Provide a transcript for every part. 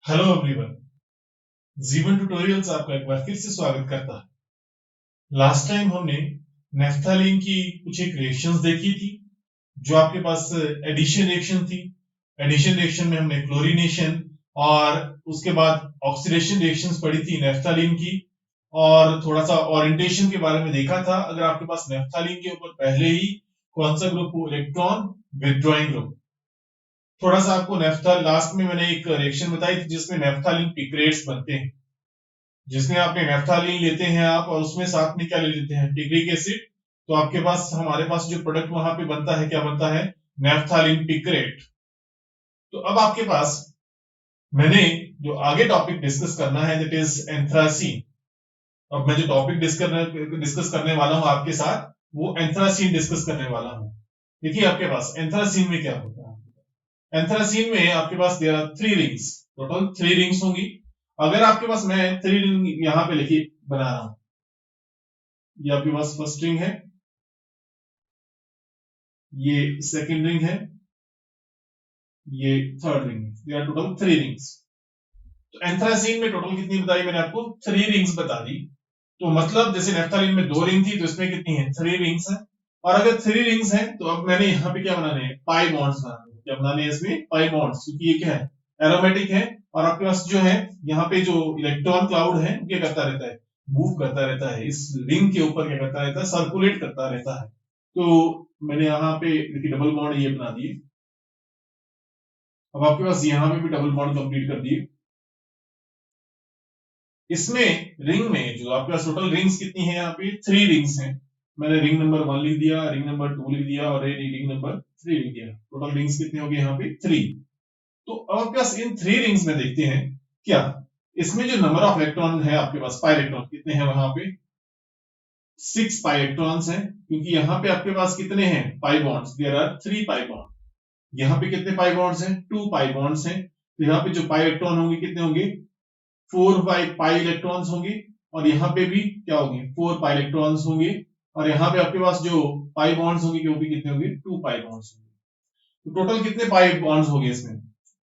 Hello everyone, जीवन tutorials आपका एक बार फिर से स्वागत करता है। लास्ट टाइम हमने नेफ्थालीन की कुछ एक रिएक्शंस देखी थी, जो आपके पास एडिशन रिएक्शन थी। एडिशन रिएक्शन में हमने क्लोरीनेशन और उसके बाद ऑक्सीडेशन रिएक्शंस पढ़ी थी नेफ्थालीन की, और थोड़ा सा ओरिएंटेशन के बारे में देखा था। अगर आपके पास नेफ्थालीन के ऊपर पहले ही कौन सा ग्रुप हो, इलेक्ट्रॉन विथड्रॉइंग ग्रुप। थोड़ा सा आपको नेफ्था लास्ट में मैंने एक रिएक्शन बताई थी जिसमें नेफ्थालीन पिक्रेट्स बनते हैं, जिसमें आपने नेफ्थालीन लेते हैं आप, और उसमें साथ में क्या ले लेते हैं, टिग्रिक एसिड। तो आपके पास हमारे पास जो प्रोडक्ट वहां पे बनता है, क्या बनता है, नेफ्थालीन पिक्रेट। तो अब आपके पास मैंने जो आगे टॉपिक डिस्कस करना है, दैट इज एंथ्रासीन। अब मैं जो टॉपिक डिस्कस करने वाला हूं आपके साथ, वो एंथ्रासीन डिस्कस करने वाला हूं। देखिए आपके पास एंथ्रासीन में क्या होता है। एंथ्रासीन में आपके पास there are 3 rings, total 3 rings होंगी। अगर आपके पास मैं 3 रिंग यहां पे लिखी बना रहा हूं, ये आपके पास फर्स्ट रिंग है, ये सेकंड रिंग है, ये थर्ड रिंग है। They are total 3 rings. तो एंथ्रासीन में टोटल कितनी बताई मैंने आपको, 3 रिंग्स बता दी। तो मतलब जैसे नेफ्थालीन में 2 रिंग थी, तो इसमें कितनी है, 3 रिंग्स है। और अगर 3 रिंग्स है तो अब मैंने यहाँ पे क्या बनाने हैं, पाई बॉन्ड्स बनाने हैं। क्या बनाने हैं इसमें, पाई बॉन्ड्स, क्योंकि ये क्या है, एरोमेटिक है। और आपके पास जो है यहाँ पे जो इलेक्ट्रॉन क्लाउड है, क्या करता रहता है, मूव करता रहता है, इस रिंग के ऊपर क्या करता रहता है, सर्कुलेट करता रहता है। तो मैंने यहाँ पे देखिए डबल बॉन्ड ये बना दिए। अब आपके पास यहाँ पे भी डबल बॉन्ड कंप्लीट कर दिए। इसमें रिंग में जो आपके पास टोटल रिंग्स कितनी है, यहाँ पे 3 रिंग्स हैं। मैंने रिंग नंबर 1 लिख दिया, रिंग नंबर 2 लिख दिया, और रिंग नंबर 3 लिख दिया। टोटल रिंग्स कितने हो गए यहाँ पे, 3। तो अब आपके पास इन 3 रिंग्स में देखते हैं क्या इसमें जो नंबर ऑफ इलेक्ट्रॉन है आपके पास, पाई इलेक्ट्रॉन कितने हैं वहां पे, 6 पाई इलेक्ट्रॉन्स हैं। क्योंकि यहाँ पे आपके पास कितने हैं, pi bonds, there are 3 pi bond. यहाँ पे कितने पाई बॉन्ड्स हैं, 2 पाई बॉन्ड्स हैं। तो यहाँ पे जो पाई इलेक्ट्रॉन होंगे कितने होंगे, 4 पाई इलेक्ट्रॉन्स होंगे। और यहाँ पे भी क्या होंगे, 4 पाई इलेक्ट्रॉन्स होंगे। और यहाँ पे आपके पास जो पाई बॉन्ड्स होंगे वो भी कितने होंगे, 2 पाई बॉन्ड्स होंगे। तो टोटल कितने पाई बॉन्ड्स होंगे इसमें,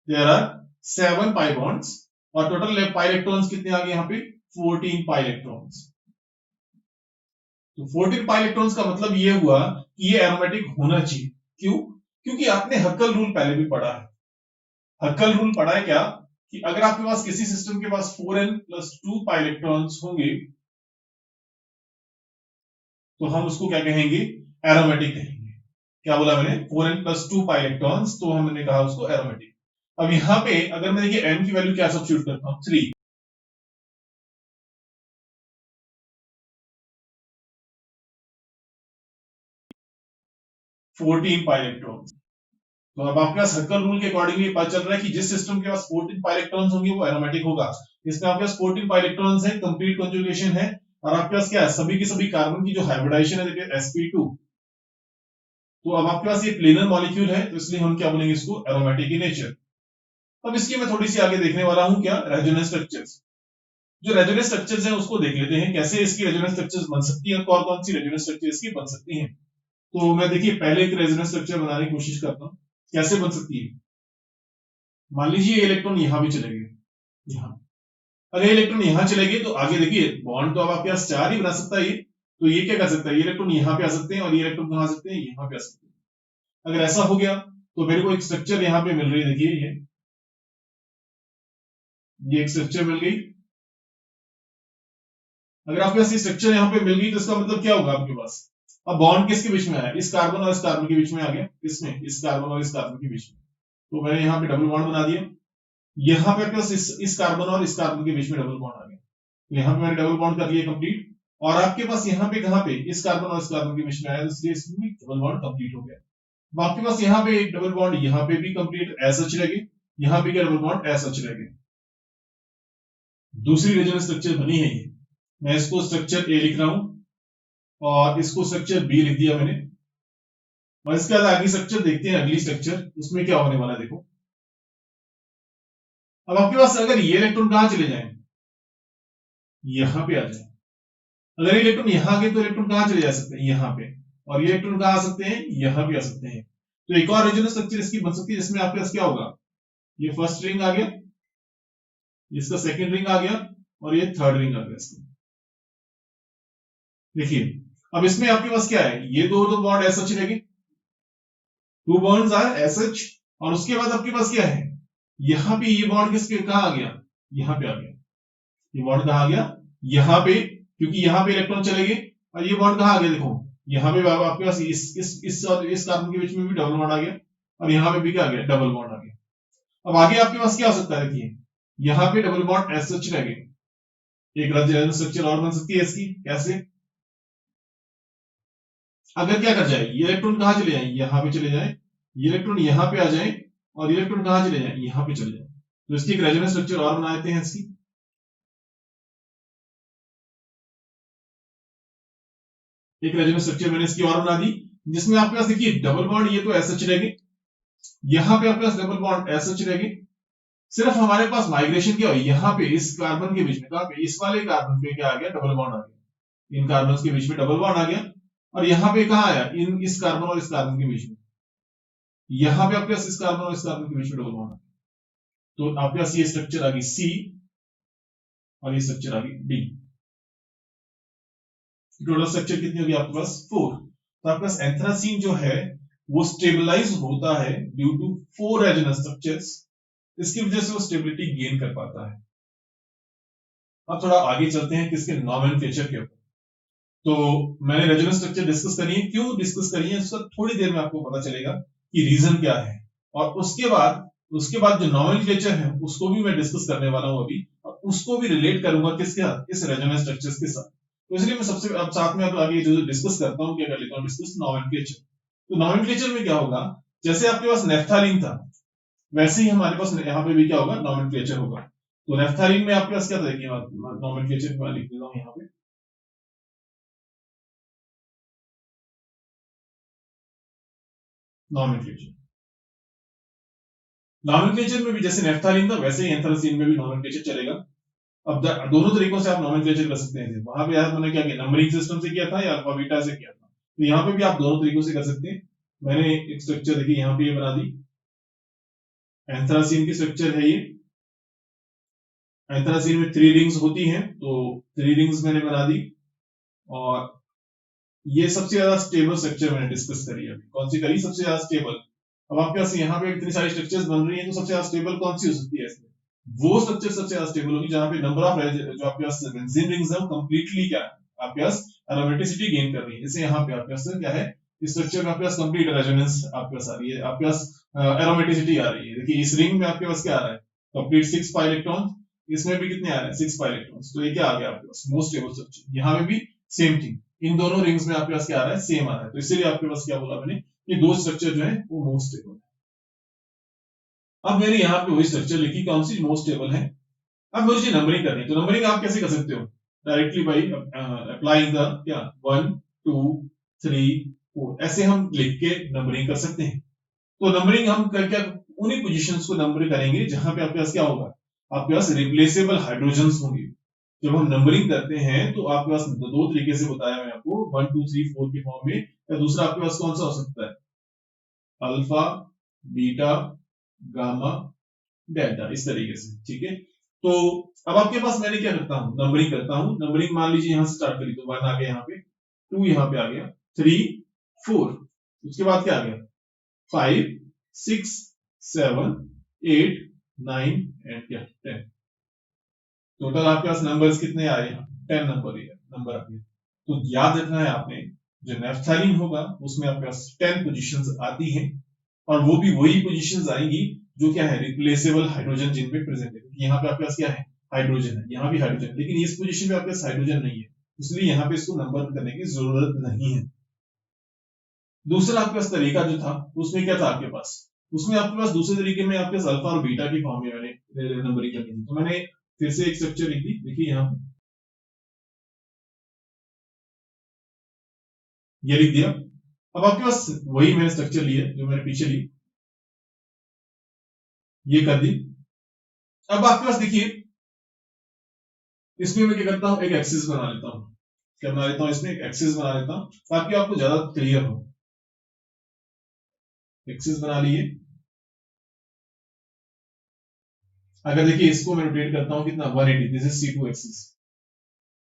देयर आर 7 पाई बॉन्ड्स। और टोटल पाई इलेक्ट्रॉन्स कितने आ गए यहाँ पे, 14 पाई इलेक्ट्रॉन्स। तो 14 पाई इलेक्ट्रॉन्स का मतलब ये हुआ कि ये एरोमेटिक होना चाहिए। क्यों, क्योंकि आपने हक्कल रूल पहले भी पढ़ा है। हक्कल रूल पढ़ा है क्या, कि अगर आपके पास किसी सिस्टम के पास 4n+2 पाई इलेक्ट्रॉन्स होंगे, तो हम उसको क्या कहेंगे, एरोमेटिक कहेंगे। क्या बोला मैंने, 4n+2 पाई इलेक्ट्रॉन्स, तो हमने कहा उसको एरोमेटिक। अब यहाँ पे अगर मैं देखिए n की वैल्यू क्या सब्स्टिट्यूट करता हूँ, 3। 14 पाई इलेक्ट्रॉन्स। तो अब आपके पास हक्कल रूल के अकॉर्डिंगली पता चल रहा है कि जिस सिस्टम के पास 14 पाई इलेक्ट्रॉन्स होंगे वो एरोमेटिक होगा। इसमें आपके पास 14 पाई इलेक्ट्रॉन्स है, कंप्लीट कंजुगेशन है। और आपके पास क्या है, सभी के सभी कार्बन की जो हाइब्रिडाइजेशन है, देखिए sp2। तो अब आपके पास ये प्लेनर मॉलिक्यूल है, तो इसलिए हम क्या बोलेंगे इसको, एरोमेटिक इन नेचर। अब इसकी मैं थोड़ी सी आगे देखने वाला हूं, क्या, रेजोनेंस स्ट्रक्चर्स। जो रेजोनेंस स्ट्रक्चर्स हैं उसको देख लेते हैं, कैसे इसकी रेजोनेंस स्ट्रक्चर्स बन सकती है, कौन कौन सी रेजोनेंस स्ट्रक्चर इसकी बन सकती हैं। तो मैं देखिए पहले एक रेजोनेंस स्ट्रक्चर बनाने की कोशिश करता हूँ, कैसे बन सकती है। मान लीजिए ये इलेक्ट्रॉन यहां भी चले गए, यहाँ। अगर इलेक्ट्रॉन यहां चले गए तो आगे देखिए बॉन्ड तो अब आपके पास 4 ही बना सकता है ये। तो ये क्या कर सकता है, ये इलेक्ट्रॉन यहाँ पे आ सकते हैं, और ये इलेक्ट्रॉन कहां आ सकते हैं, यहाँ पे आ सकते हैं। अगर ऐसा हो गया तो मेरे को एक स्ट्रक्चर यहाँ पे मिल रही है, देखिए ये एक स्ट्रक्चर मिल गई। अगर आपके पास ये स्ट्रक्चर यहाँ पे मिल गई तो इसका मतलब क्या होगा आपके पास, अब बॉन्ड किसके बीच में आया, इस कार्बन और इस कार्बन के बीच में आ गया, इसमें इस कार्बन और इस कार्बन के बीच में। तो मैंने यहाँ पे डबल बॉन्ड बना दिया। यहाँ पे आपके पास इस कार्बन और इस कार्बन के बीच में डबल बॉन्ड आ गया। तो यहाँ पे मैंने डबल बॉन्ड कर लिया कंप्लीट। और आपके पास यहाँ पे कहाँ पे, इस कार्बन और इस कार्बन के बीच में आया, इसलिए इसमें डबल बॉन्ड कंप्लीट हो गया। अब आपके पास यहाँ पे एक डबल बॉन्ड यहाँ पे भी कंप्लीट एज सच रहेगी, यहाँ पे क्या डबल बॉन्ड एज सच रहेगी। दूसरी रेजोनेंस स्ट्रक्चर बनी है ये। मैं इसको स्ट्रक्चर ए लिख रहा हूं और इसको स्ट्रक्चर बी लिख दिया मैंने। और इसके बाद आगे स्ट्रक्चर देखते हैं, अगली स्ट्रक्चर उसमें क्या होने वाला है, देखो। अब आपके पास अगर ये इलेक्ट्रॉन कहां चले जाए, यहां पे आ जाए। अगर ये इलेक्ट्रॉन यहां आ गए तो इलेक्ट्रॉन कहां चले जा सकते हैं, यहां पे। और ये इलेक्ट्रॉन कहां आ सकते हैं, यहां पे आ सकते हैं। तो एक और रेजोनेंस स्ट्रक्चर इसकी बन सकती है, जिसमें आपके पास क्या होगा, ये फर्स्ट रिंग आ गया, इसका सेकंड रिंग आ गया और ये थर्ड रिंग आ गया इसका। देखिए अब इसमें आपके पास क्या है, ये दो बॉन्ड एस एच रहेंगे, two bonds are S H, और उसके बाद आपके पास क्या है, यहां पे ये बॉन्ड किसके कहां आ गया, यहां पे आ गया, ये बॉन्ड कहां आ गया, यहां पे, क्योंकि यहां पे इलेक्ट्रॉन चले गए, और ये बॉन्ड कहां आ गया, देखो यहां पे आपके पास इस और इस कार्बन के बीच में भी डबल बॉन्ड आ गया, और यहां पे भी क्या आ गया, डबल बॉन्ड आ गया। अब आगे आपके पास क्या हो सकता है, देखिए यहां पे डबल बॉन्ड एस एच रह गए, एक रेजोनेंस स्ट्रक्चर और बन सकती है इसकी, कैसे, अगर क्या कर जाए, ये इलेक्ट्रॉन कहां चले जाए, यहां पे चले जाए, ये इलेक्ट्रॉन यहां पे आ जाए, और ये इलेक्ट्रॉन कहां चले जाए, यहां पे चले जाए, तो इसकी एक रेजोनेंस स्ट्रक्चर और बना देते हैं इसकी, एक रेजोनेंस स्ट्रक्चर मैंने इसकी और बना दी, जिसमें आपके पास देखिए डबल बॉन्ड, ये तो एस एच रहेगी, यहां पे आपके पास डबल बॉन्ड एस एच रहेगी, सिर्फ हमारे पास माइग्रेशन क्या हुई, यहाँ पे इस कार्बन के बीच में, कहां पे, इस वाले कार्बन पे क्या आ गया, डबल बॉन्ड आ गया, इन कार्बन के बीच में डबल बॉन्ड आ गया, और यहाँ पे कहा आया, इन इस कार्बन और इस कार्बन के बीच में, यहाँ पे आपके पास इस कार्बन और इस कार्बन के बीच में डबल बॉन्ड आ गया, तो आपके पास ये स्ट्रक्चर आ गई सी, और ये स्ट्रक्चर आ गई डी, टोटल स्ट्रक्चर कितनी होगी आपके पास, 4। तो आपके पास एंथ्रासीन जो है वो स्टेबलाइज होता है ड्यू टू 4 रेजोनेंस स्ट्रक्चर्स, इसकी वजह से वो स्टेबिलिटी गेन कर पाता है। अब थोड़ा आगे चलते हैं किसके, नॉमेनक्लेचर के ऊपर। तो मैंने रेजोनेंस स्ट्रक्चर डिस्कस करी है, क्यों डिस्कस करी है उसका थोड़ी देर में आपको पता चलेगा कि रीजन क्या है, और उसके बाद जो नॉमेनक्लेचर है उसको भी मैं डिस्कस करने वाला हूं अभी, और उसको भी रिलेट करूंगा किसके साथ, इस रेजोनेंस स्ट्रक्चर्स के साथ। तो इसलिए मैं सबसे अब साथ में अब आगे जो डिस्कस करता हूं, क्या कर लेता हूं डिस्कस, नॉमेनक्लेचर। तो नॉमेनक्लेचर में क्या होगा, जैसे आपके पास नेफ्थालीन था, वैसे ही हमारे पास यहाँ पे भी क्या होगा, नॉमेनक्लेचर होगा। तो नेफ्थालीन में आपके पास क्या था, देखिए नॉमेनक्लेचर मैं लिख देता हूं यहाँ पे, नॉमेनक्लेचर, नॉमेनक्लेचर में भी जैसे नेफ्थालीन था वैसे ही एंथ्रासीन में भी नॉमेनक्लेचर चलेगा। अब दोनों तरीकों से आप नॉमेनक्लेचर कर सकते हैं, वहां पे यार मैंने क्या किया, नंबरिंग सिस्टम से किया था या अल्फा बीटा से किया था, तो यहाँ पे भी आप दोनों तरीकों से कर सकते हैं। मैंने एक स्ट्रक्चर देखिए यहाँ पे ये बना दी, एंथ्रासीन की स्ट्रक्चर है ये, एंथ्रासीन में 3 रिंग्स होती हैं, तो 3 रिंग्स मैंने बना दी, और ये सबसे ज्यादा स्टेबल स्ट्रक्चर मैंने डिस्कस करी है, कौन सी करी, सबसे ज्यादा स्टेबल। अब आपके पास यहाँ पे इतनी सारी स्ट्रक्चर्स बन रही हैं, तो सबसे ज्यादा स्टेबल कौन सी हो सकती है इसमें, वो स्ट्रक्चर सबसे ज्यादा स्टेबल होगी जहां पे नंबर ऑफ जो आपके पास बेंजीन रिंग्स है कंप्लीटली क्या है आपके पास एरोमेटिसिटी गेन कर रही है। जैसे यहाँ पे आपके पास क्या है, इस स्ट्रक्चर में आपके पास कंप्लीट रेजोनेंस आपके पास आ रही है, आपके पास एरोमेटिसिटी आ रही है। देखिए इस रिंग में आपके पास क्या आ रहा है, कंप्लीट 6 पाई इलेक्ट्रॉन, इसमें भी कितने आ रहे हैं, 6 पाई इलेक्ट्रॉन, तो ये क्या आ गया आपके पास, मोस्ट स्टेबल स्ट्रक्चर। यहाँ पे भी सेम थिंग, इन दोनों रिंग्स में आपके पास क्या आ रहा है, सेम आ रहा है, तो इसीलिए आपके पास क्या बोला मैंने, ये दो स्ट्रक्चर जो है वो मोस्ट स्टेबल है। अब मैंने यहाँ पे वही स्ट्रक्चर लिखी, कौन सी मोस्ट स्टेबल है। अब मुझे नंबरिंग करनी है, तो नंबरिंग आप कैसे कर सकते हो, डायरेक्टली बाई अप्लाइंग द क्या 1 2 3 4 ऐसे हम लिख के नंबरिंग कर सकते हैं। तो नंबरिंग हम क्या उन्हीं पोजीशंस को नंबर करेंगे जहां पे आपके पास क्या होगा, आपके पास रिप्लेसेबल हाइड्रोजन्स होंगे। जब हम नंबरिंग करते हैं तो आपके पास दो तरीके से बताया मैंने आपको, 1 2 3 4 के फॉर्म में, या दूसरा आपके पास कौन सा हो सकता है, अल्फा बीटा गामा डेल्टा, इस तरीके से, ठीक है। तो अब आपके पास मैंने क्या करता हूं, नंबरिंग करता हूं, नंबरिंग मान लीजिए यहां से स्टार्ट करी, तो 1 आ गया यहाँ पे, 2 यहाँ पे आ गया, 3 4, उसके बाद क्या आ गया, 5 6 7 8 9 एंड क्या 10। टोटल आपके पास नंबर्स कितने आ रहे हैं, 10 नंबर आ गए। तो याद रखना है आपने, जो नेफ्थालीन होगा उसमें आपके पास 10 पोजीशंस आती हैं, और वो भी वही पोजीशंस आएंगी जो क्या है, रिप्लेसेबल हाइड्रोजन जिनमें प्रेजेंट है। यहाँ पे आपके पास क्या है, हाइड्रोजन है, यहाँ भी हाइड्रोजन, लेकिन इस पोजीशन पे आपके पास हाइड्रोजन नहीं है, इसलिए यहाँ पे इसको नंबर करने की जरूरत नहीं है। दूसरा आपके पास तरीका जो था उसमें क्या था आपके पास, उसमें आपके पास दूसरे तरीके में आपके पास अल्फा और बीटा की फॉर्म में मैंने नंबरिंग करनी थी, तो मैंने फिर से एक स्ट्रक्चर लिख दी, देखिए यहाँ पे ये लिख दिया। अब आपके पास वही मैंने स्ट्रक्चर ली है जो मैंने पीछे ली, ये कर दी। अब आपके पास देखिए इसमें मैं क्या करता हूं, एक एक्सिस बना लेता हूं, क्या बना लेता हूं, इसमें एक एक्सिस बना लेता हूं ताकि आपको ज्यादा क्लियर हो। एक्सिस बना लिए। अगर देखिए इसको मैं रोटेट करता हूं कितना 180, this is C2 axis.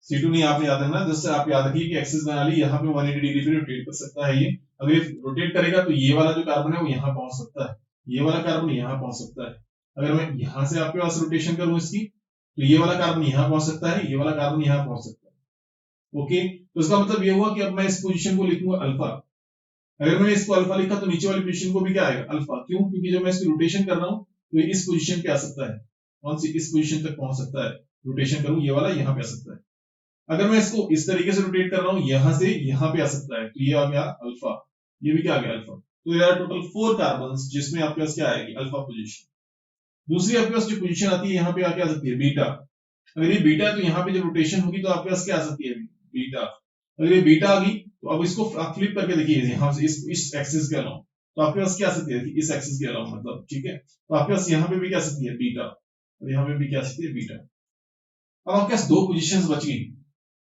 C2 नहीं आपने याद रखना, जिससे आप याद रखिए कि एक्सिस बना ली, यहाँ पे 180 डिग्री पे रोटेट कर सकता है ये। अगर ये रोटेट करेगा तो ये वाला जो कार्बन है वो यहाँ पहुंच सकता है, ये वाला कार्बन यहाँ पहुंच सकता है। अगर मैं यहाँ से आपके पास रोटेशन करूं इसकी, तो ये वाला कार्बन यहाँ पहुंच सकता है, ये वाला कार्बन यहाँ पहुंच सकता है। ओके, तो इसका मतलब ये हुआ कि अब मैं इस पोजीशन को लिखूंगा अल्फा। अगर मैंने इसको अल्फा लिखा तो नीचे वाली पोजीशन को भी क्या आएगा, अल्फा। क्यों? क्योंकि जब मैं इसकी रोटेशन कर रहा हूँ तो ये इस पोजीशन पे आ सकता है, कौन सी, इस पोजीशन तक पहुंच सकता है। रोटेशन करूं ये वाला यहाँ पे आ सकता है। अगर मैं इसको इस तरीके से रोटेट कर रहा हूं, यहां से यहां पे आ सकता है, तो ये आ गया अल्फा, ये भी क्या आ गया अल्फा। तो यार टोटल 4 कार्बन जिसमें आपके पास क्या आएगी, अल्फा पोजीशन। दूसरी आपके पास जो पोजीशन आती है यहाँ पे आके आ सकती है बीटा। अगर ये बीटा है तो यहाँ पे जो रोटेशन होगी तो आपके पास क्या आ सकती है, बीटा। अगर ये बीटा आ गई तो अब इसको आप फ्लिप करके देखिए, यहाँ से इस एक्सिस के अलावा तो आपके पास क्या आ सकती है, इस एक्सिस के अलावा मतलब, ठीक है। तो आपके पास यहाँ पे भी क्या आ सकती है, बीटा, और यहाँ पे भी क्या आ सकती है, बीटा। अब आपके पास 2 पोजीशंस बच गई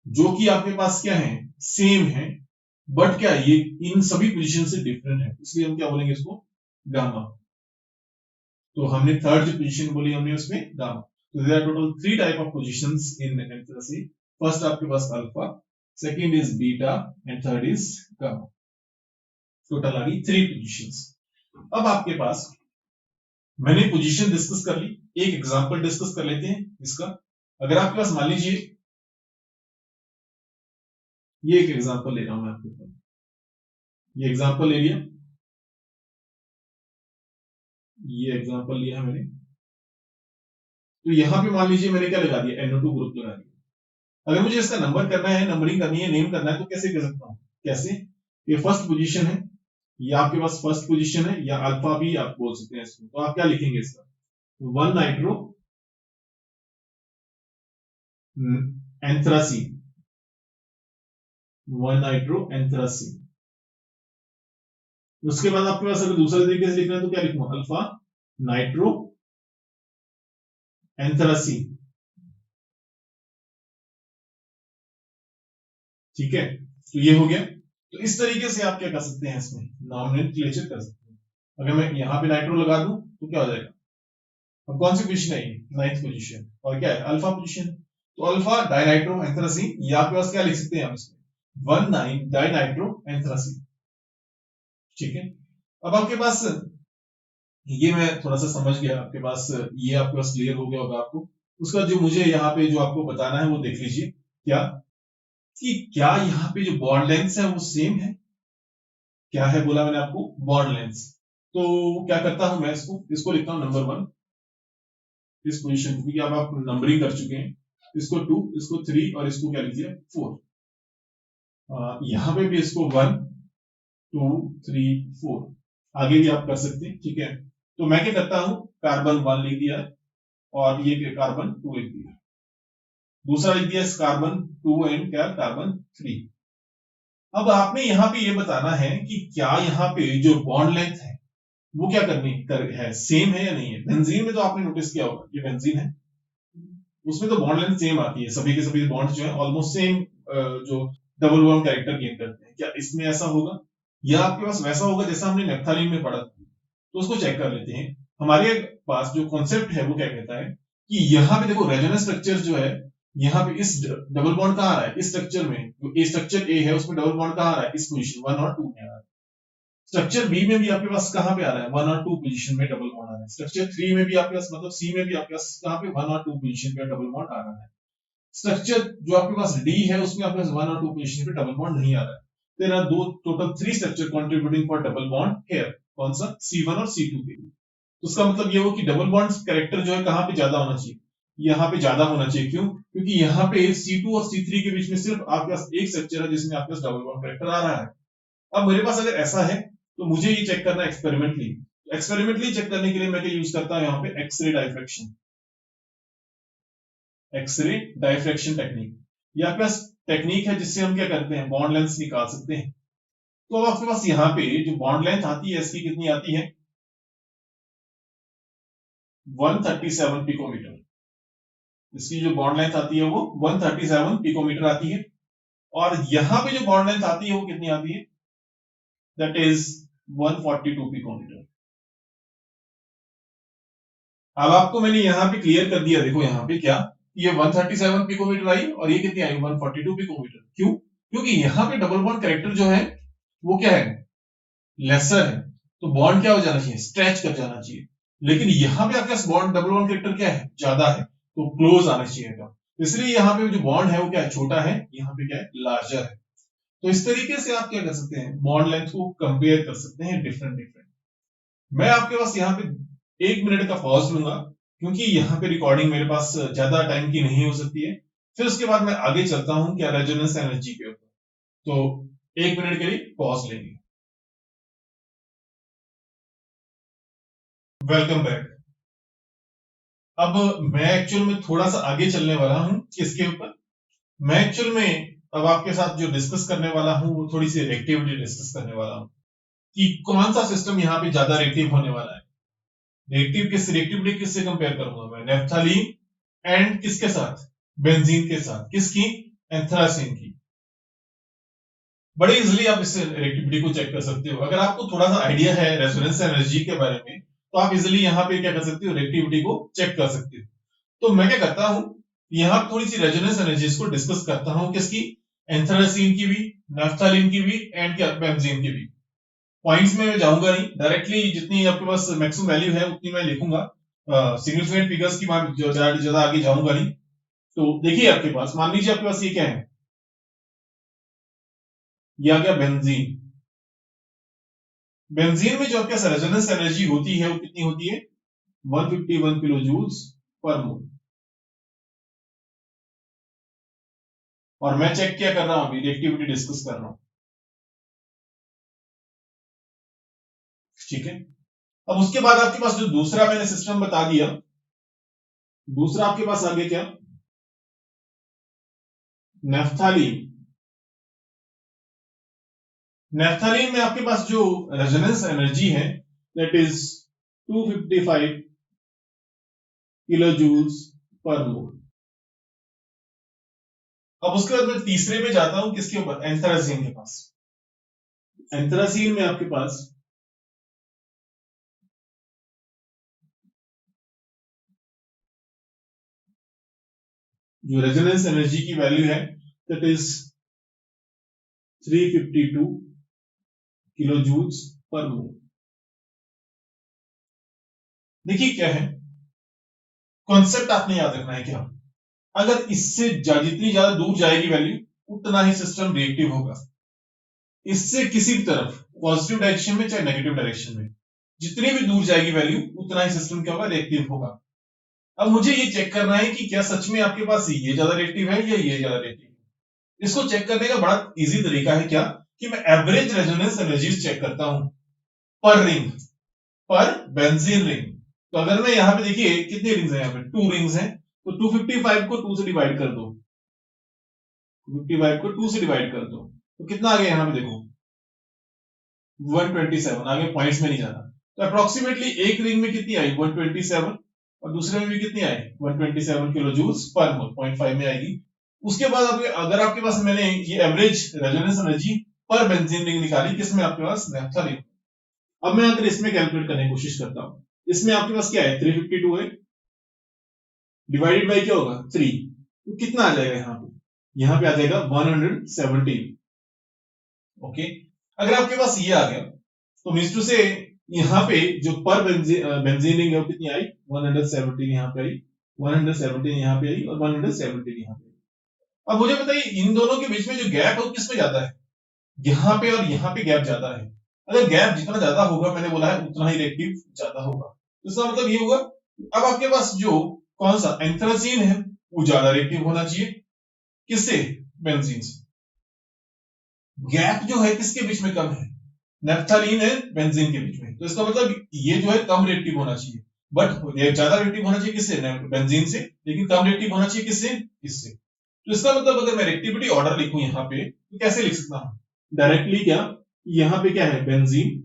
जो कि आपके पास क्या है, सेम है, बट क्या ये इन सभी पोजीशन से डिफरेंट है, इसलिए हम क्या बोलेंगे इसको, गामा। तो हमने थर्ड जो पोजीशन बोली हमने उसमें गामा। तो there are total 3 type of positions in anthracene. First आपके पास alpha, second is beta and third is gamma. Total आ गई 3 पोजीशंस। अब आपके पास मैंने पोजीशन डिस्कस कर ली, एक एग्जांपल डिस्कस कर लेते हैं इसका। अगर आपके पास मान लीजिए ये एक एग्जांपल ले रहा हूं मैं आपके पास, ये एग्जांपल ले लिया, ये एग्जांपल लिया है मैंने। तो यहां पे मान लीजिए मैंने क्या लगा दिया, NO2 ग्रुप लगा दिया। अगर मुझे इसका नंबर करना है, नंबरिंग करनी है, नेम करना है, तो कैसे कर सकता हूं, कैसे, ये फर्स्ट पोजीशन है, ये आपके पास फर्स्ट पोजीशन है, या अल्फा भी आप बोल सकते हैं इसको। तो आप क्या लिखेंगे इसका, 1 नाइट्रो एंथ्रासी, 1 नाइट्रो एंथ्रासी। उसके बाद आपके पास अगर दूसरे तरीके से लिखना है तो क्या लिखूंगा, अल्फा नाइट्रो एंथ्रासी, ठीक है। तो ये हो गया। तो इस तरीके से आप क्या कर सकते हैं, इसमें नॉमेनक्लेचर कर सकते हैं। अगर मैं यहाँ पे नाइट्रो लगा दूं तो क्या हो जाएगा, अब कौन सी पोजीशन है, नाइन्थ पोजीशन, और क्या है, अल्फा पोजीशन। तो अल्फा डाइनाइट्रो एंथ्रासी, ये आपके पास क्या लिख सकते हैं हम इसमें, 1 डाइनाइट्रो एंथ्रासी, ठीक है। अब आपके पास ये मैं थोड़ा सा समझ गया, आपके पास ये आपके पास क्लियर हो गया होगा आपको। उसका जो मुझे यहाँ पे जो आपको बताना है वो देख लीजिए, क्या कि क्या यहाँ पे जो बॉन्ड लेंथ है वो सेम है। क्या है बोला मैंने आपको, बॉन्ड लेंथ। तो क्या करता हूं मैं, इसको लिखता हूं नंबर 1, इस पोजीशन को, क्योंकि अब आप नंबरिंग कर चुके हैं। इसको 2, इसको 3 और इसको क्या लिखिए 4। यहाँ पे भी इसको 1 2 3 4 आगे भी आप कर सकते हैं, ठीक है। तो मैं क्या करता हूं, कार्बन 1 लिख दिया और ये कार्बन 2 लिख दिया, दूसरा लिख दिया कार्बन 2 एंड क्या कार्बन 3। अब आपने यहाँ पे ये बताना है कि क्या यहाँ पे जो बॉन्ड लेंथ है वो क्या है, सेम है या नहीं है। बेंजीन में तो आपने नोटिस किया होगा, ये बेंजीन है, उसमें तो बॉन्ड लेंथ सेम आती है, सभी के सभी बॉन्ड्स जो है ऑलमोस्ट सेम, जो डबल बॉन्ड कैरेक्टर गेन करते हैं। क्या इसमें ऐसा होगा, या आपके पास वैसा होगा जैसा हमने नेफ्थालीन में पढ़ा था। तो उसको चेक कर लेते हैं। हमारे पास जो कॉन्सेप्ट है वो क्या कहता है कि यहाँ पे देखो रेजोनेंस स्ट्रक्चर जो है, यहाँ पे इस डबल बॉन्ड कहाँ आ रहा है, इस स्ट्रक्चर में, जो स्ट्रक्चर ए है उसमें डबल बॉन्ड कहाँ आ रहा है, इस पोजीशन 1 और 2 में आ रहा है। स्ट्रक्चर बी में भी आपके पास कहाँ पे आ रहा है, 1 और 2 पोजीशन में डबल बॉन्ड आ रहा है। स्ट्रक्चर 3 में भी आपके पास, मतलब सी में भी आपके पास कहाँ पे 1 और 2 पोजीशन पे डबल बॉन्ड आ रहा है। स्ट्रक्चर जो आपके पास डी है उसमें आपके पास 1 और 2 पोजीशन पे डबल बॉन्ड नहीं आ रहा है। There are total 3 structure contributing for double bond here, कौन सा, C1 और C2 के लिए। तो उसका मतलब ये हो कि डबल बॉन्ड कैरेक्टर जो है कहां पे ज्यादा होना चाहिए, यहाँ पे ज्यादा होना चाहिए। क्यों? क्योंकि यहाँ पे C2 और C3 के बीच में सिर्फ आपके पास एक स्ट्रक्चर है जिसमें आपके पास डबल बॉन्ड कैरेक्टर आ रहा है। अब मेरे पास अगर ऐसा है तो मुझे ये चेक करना है एक्सपेरिमेंटली। एक्सपेरिमेंटली चेक करने के लिए मैं क्या यूज करता हूं, यहाँ पे X ray diffraction, X ray diffraction technique. ये आपके पास टेक्निक है जिससे हम क्या करते हैं, बॉन्ड लेंथ निकाल सकते हैं। तो अब आपके पास यहाँ पे जो बॉन्ड लेंथ आती है इसकी कितनी आती है, 137 पिकोमीटर। इसकी जो बॉन्ड लेंथ आती है वो 137 पिकोमीटर आती है। और यहां पे जो बॉन्ड लेंथ आती है वो कितनी आती है, दैट इज 142 पिकोमीटर। अब आपको मैंने यहाँ पे क्लियर कर दिया, देखो यहाँ पे क्या, ये 137 पिकोमीटर आई और ये कितनी आई 142 पिकोमीटर। क्यों? क्योंकि यहाँ पे डबल बॉन्ड कैरेक्टर जो है वो क्या है, लेसर है, तो बॉन्ड क्या हो जाना चाहिए, स्ट्रेच कर जाना चाहिए। लेकिन यहाँ पे आपके पास बॉन्ड डबल बॉन्ड कैरेक्टर क्या है, ज्यादा है, तो क्लोज आना चाहिए था। इसलिए यहाँ पे जो बॉन्ड है वो क्या है, छोटा है, यहाँ पे क्या है, लार्जर है। तो इस तरीके से आप क्या कर सकते हैं, बॉन्ड लेंथ को कंपेयर कर सकते हैं डिफरेंट डिफरेंट। मैं आपके पास यहाँ पे 1 मिनट का पॉज लूंगा, क्योंकि यहाँ पे रिकॉर्डिंग मेरे पास ज्यादा टाइम की नहीं हो सकती है। फिर उसके बाद मैं आगे चलता हूं क्या, रेजोनेंस एनर्जी के ऊपर। तो 1 मिनट के लिए पॉज लेंगे। Welcome back. अब मैं एक्चुअल में थोड़ा सा आगे चलने वाला हूं किसके ऊपर, मैं एक्चुअल में अब आपके साथ जो डिस्कस करने वाला हूं वो थोड़ी सी रिएक्टिविटी डिस्कस करने वाला हूं कि कौन सा सिस्टम यहाँ पे ज्यादा रिएक्टिव होने वाला है। रिएक्टिविटी किससे कंपेयर करूंगा मैं, नेफ्थालीन एंड किसके साथ, बेंजीन के साथ, किसकी, एंथ्रासीन की। बड़े इजिली आप इस रिएक्टिविटी को चेक कर सकते हो। अगर आपको थोड़ा सा आइडिया है रेजोनेंस एनर्जी के बारे में, तो आप इजिली यहाँ पे क्या कर सकते हो, रिएक्टिविटी को चेक कर सकते हो। तो मैं क्या करता हूं, यहाँ थोड़ी सी रेजोनेंस एनर्जीज को डिस्कस करता हूं, किसकी, एंथ्रासीन की भी, नाफ्थालीन की भी एंड क्या, बेंजीन की भी। पॉइंट्स में मैं जाऊंगा नहीं, डायरेक्टली जितनी आपके पास मैक्सिमम वैल्यू है उतनी मैं लिखूंगा। सिग्निफिकेंट फिगर्स की बात ज्यादा आगे जाऊंगा नहीं। तो देखिए आपके पास, मान लीजिए आपके पास ये क्या है, ये आ गया बेंजीन। बेंजीन में जो आपके पास रेजोनेंस एनर्जी होती है वो कितनी होती है, 151 किलो जूल्स पर मोल। और मैं चेक क्या कर रहा हूं, अभी रिएक्टिविटी डिस्कस कर रहा हूं, ठीक है। अब उसके बाद आपके पास जो दूसरा मैंने सिस्टम बता दिया, दूसरा आपके पास आगे क्या, नेफ्थालीन। नेफ्थालीन में आपके पास जो रेजोनेंस एनर्जी है that is 255 kilo joules per mole. अब उसके बाद मैं तीसरे पे जाता हूं, किसके ऊपर, एंथ्रासीन के पास। एंथ्रासीन में आपके पास जो रेजोनेंस एनर्जी की वैल्यू है that is 352 kilo joules per mole. देखिए क्या है, कॉन्सेप्ट आपने याद रखना है क्या, अगर इससे जितनी ज्यादा दूर जाएगी वैल्यू उतना ही सिस्टम रिएक्टिव होगा। इससे किसी भी तरफ, पॉजिटिव डायरेक्शन में चाहे नेगेटिव डायरेक्शन में, जितनी भी दूर जाएगी वैल्यू उतना ही सिस्टम क्या होगा, रिएक्टिव होगा। अब मुझे ये चेक करना है कि क्या सच में आपके पास ये ज्यादा रिएक्टिव है या ये ज्यादा रिएक्टिव है। इसको चेक करने का बड़ा इजी तरीका है क्या, कि मैं एवरेज रेजोनेंस एनर्जीज चेक करता हूं पर रिंग, पर बेंजीन रिंग। तो अगर मैं यहाँ पे, देखिए कितनी रिंग्स है, यहाँ पे 2 रिंग्स हैं, तो 255 को 2 से डिवाइड कर दो, 55 को 2 से डिवाइड कर दो, तो कितना आ गया यहाँ पे देखो, 127। आगे पॉइंट्स में नहीं जाना। तो अप्रोक्सीमेटली एक रिंग में कितनी आई, 127, और दूसरे में भी कितनी आई, 127 किलो जूल्स पर मोल, 0.5 में आएगी। उसके बाद अगर आपके पास मैंने ये एवरेज रेजोनेंस एनर्जी पर बेंजीन रिंग निकाली, किसमें, आपके पास नेफ्थालीन। अब मैं अगर इसमें कैलकुलेट करने की कोशिश करता हूं, इसमें आपके पास क्या है, 352 है, डिवाइडेड बाई क्या होगा, 3, तो कितना आ जाएगा यहाँ पे, यहाँ पे आ जाएगा 117। ओके, अगर आपके पास ये आ गया तो मीन्स टू से यहाँ पे जो पर बेंजीनिंग है वो कितनी आई, 117 यहाँ पे आई, 117 यहाँ पे आई और 117 यहाँ पे आई। अब मुझे बताइए इन दोनों के बीच में जो गैप है वो किस में ज्यादा है, यहाँ पे और यहाँ पे गैप ज्यादा है। अगर गैप जितना ज्यादा होगा, मैंने बोला है उतना ही रिएक्टिव ज्यादा होगा, तो इसका मतलब ये होगा, अब आपके पास जो कौन सा एंथ्रासीन है वो ज्यादा रिएक्टिव होना चाहिए, किससे, बेंजीन से। गैप जो है किसके बीच में कम है, नेफ्थालीन है बेंजीन के बीच में, तो इसका मतलब ये जो है कम रिएक्टिव होना चाहिए, बट ये ज्यादा रिएक्टिव होना चाहिए किससे, बेंजीन से, लेकिन कम रिएक्टिव होना चाहिए किससे, इससे। तो इसका मतलब अगर मैं रिएक्टिविटी ऑर्डर लिखूं यहाँ पे, तो कैसे लिख सकता हूं, डायरेक्टली क्या, यहाँ पे क्या है, बेंजीन,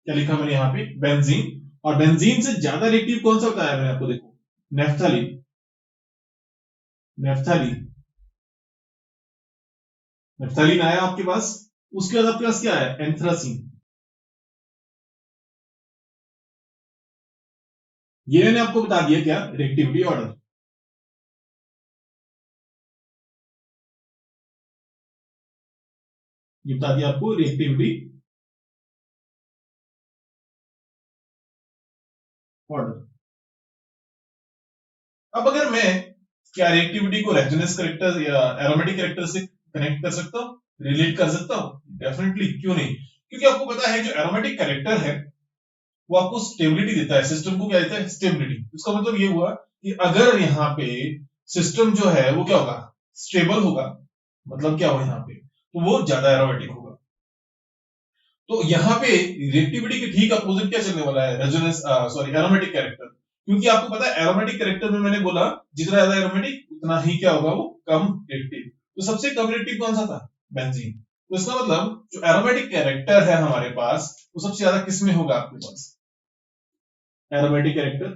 क्या लिखा मैंने यहाँ पे, बेंजीन, और बेंजीन से ज्यादा रिएक्टिव कौन सा बताया मैंने आपको, देखो नेफ्थालीन, नेफ्थालीन, नेफ्थालीन आया आपके पास। उसके बाद आपके पास क्या है, एंथ्रासीन, ये मैंने आपको बता दिया क्या, रिएक्टिविटी ऑर्डर। ये बता दिया आपको रिएक्टिविटी ऑर्डर। अब अगर मैं क्या रिएक्टिविटी को रेजोनेंस कैरेक्टर या एरोमेटिक कैरेक्टर से कनेक्ट कर सकता हूँ, रिलेट कर सकता हूँ? डेफिनेटली, क्यों नहीं। क्योंकि आपको पता है जो एरोमेटिक कैरेक्टर है वो आपको स्टेबिलिटी देता है, सिस्टम को क्या देता है, स्टेबिलिटी। इसका मतलब ये हुआ कि अगर यहाँ पे सिस्टम जो है वो क्या होगा, स्टेबल होगा, मतलब क्या होगा यहाँ पे, तो वो ज्यादा एरोमेटिक होगा। तो यहाँ पे रिएक्टिविटी के ठीक अपोजिट क्या चलने वाला है, रेजोनेंस सॉरी एरोमेटिक कैरेक्टर। क्योंकि आपको पता है एरोमेटिक कैरेक्टर में मैंने बोला जितना ज्यादा एरोमेटिक उतना ही क्या होगा, वो कम रिएक्टिव। तो सबसे कम रिएक्टिव कौन सा था, बेंजीन। तो इसका मतलब जो एरोमेटिक कैरेक्टर है हमारे पास वो सबसे ज्यादा किस में होगा, आपके पास एरोमेटिक कैरेक्टर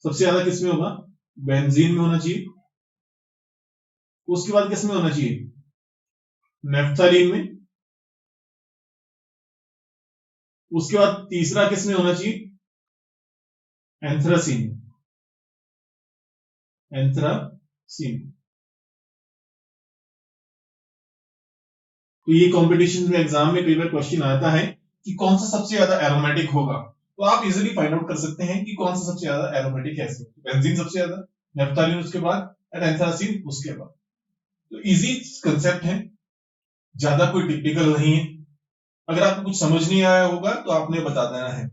सबसे ज्यादा किस में होगा, बेंजीन में होना चाहिए। उसके बाद किस में होना चाहिए, नेफ्थलीन में। उसके बाद तीसरा किस में होना चाहिए, एंथ्रासीन। एंथ्रासीन। तो ये कंपटीशन में एग्जाम में कई बार क्वेश्चन आता है कि कौन सा सबसे ज्यादा एरोमेटिक होगा, तो आप इजीली फाइंड आउट कर सकते हैं कि कौन सा सबसे ज्यादा एरोमेटिक है। बेंजीन सबसे ज्यादा, नेफ्थलीन उसके बाद, एंड एंथ्रासीन उसके बाद। तो इजी कंसेप्ट है, ज्यादा कोई टिपिकल नहीं है। अगर आपको कुछ समझ नहीं आया होगा तो आपने बता देना है।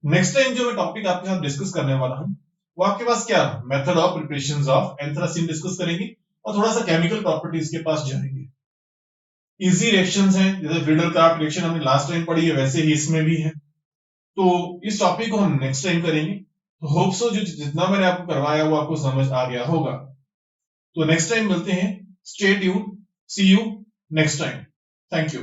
नेक्स्ट टाइम जो मैं टॉपिक आपके साथ डिस्कस करने वाला हूं वो आपके पास क्या, method of preparation of anthracene discuss करेंगे और थोड़ा सा केमिकल प्रॉपर्टीज के पास जाएंगे। इजी रिएक्शंस हैं, जैसे फ्रीडल क्राफ्ट रिएक्शन हमने लास्ट टाइम पढ़ी है वैसे ही इसमें भी है। तो इस टॉपिक को हम नेक्स्ट टाइम करेंगे। तो होप सो जो जितना मैंने आपको करवाया वो आपको समझ आ गया होगा। तो नेक्स्ट टाइम मिलते हैं। Stay tuned, see you next time. Thank you.